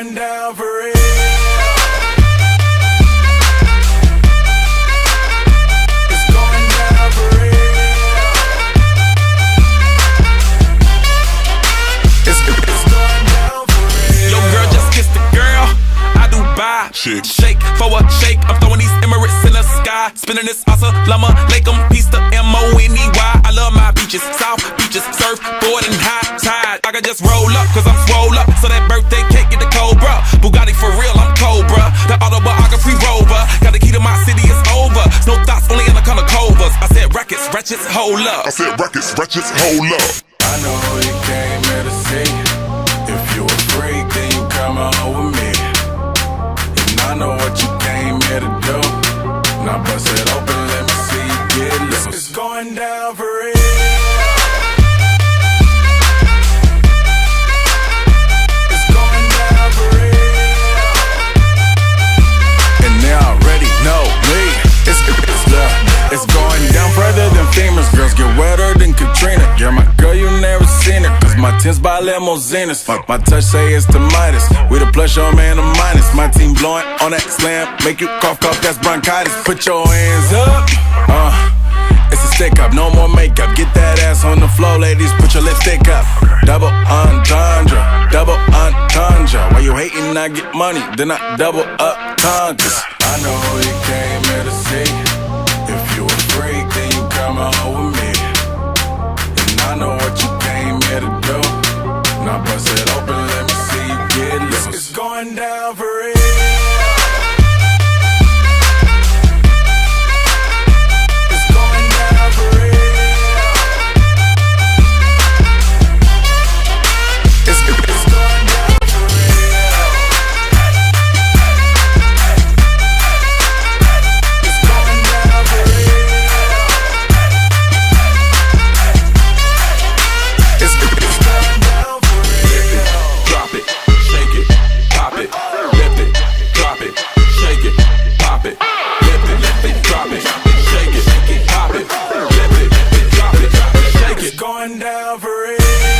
going down for real. It's going down for real. It's going down for real. Yo, girl, just kiss the girl. I do buy shake for a shake. I'm throwing these Emirates in the sky, spinning this Assalamu alaikum, peace to M-O-N-E-Y. I love my beaches, south beaches, surfboard and high tide. I can just roll up, cause I'm swole up. So that birthday cake get the Cobra. Bugatti for real, I'm Cobra. The autobiography rover. Got the key to my city, it's over. No thoughts, only in the color covers. I said rackets, wretches, hold up. I said rackets, wretches, hold up. I know who you came here to see. If you a freak, then you come on with me. I know what you came here to do. Now bust it open, let me see you get loose. It's going down for real. It's going down for real. And they already know me. It's going down further than famous. Girls get wetter than Katrina. Yeah, my girl, you never seen it. Cause my tins by limousines. My touch say it's the Midas. We the plus, your man, the minus. My team blowing on that slam. Make you cough, that's bronchitis. Put your hands up. It's a stick up, no more makeup. Get that ass on the floor, ladies. Put your lipstick up. Double entendre. Double entendre. While you hating, I get money. Then I double up tendres. I know who you came here to see. If you a freak, then you come on with me. And I know what you came here to do. Now bust it open, let me see you get loose. It's going down for real. It's going down for real. It's going down for real. It's going down for real. It's going down for real. Drop it, shake it, pop it, lift it, drop it, shake it, pop it, lift it, drop it, shake it, pop it, lift it, drop it, shake it. It's going down for real.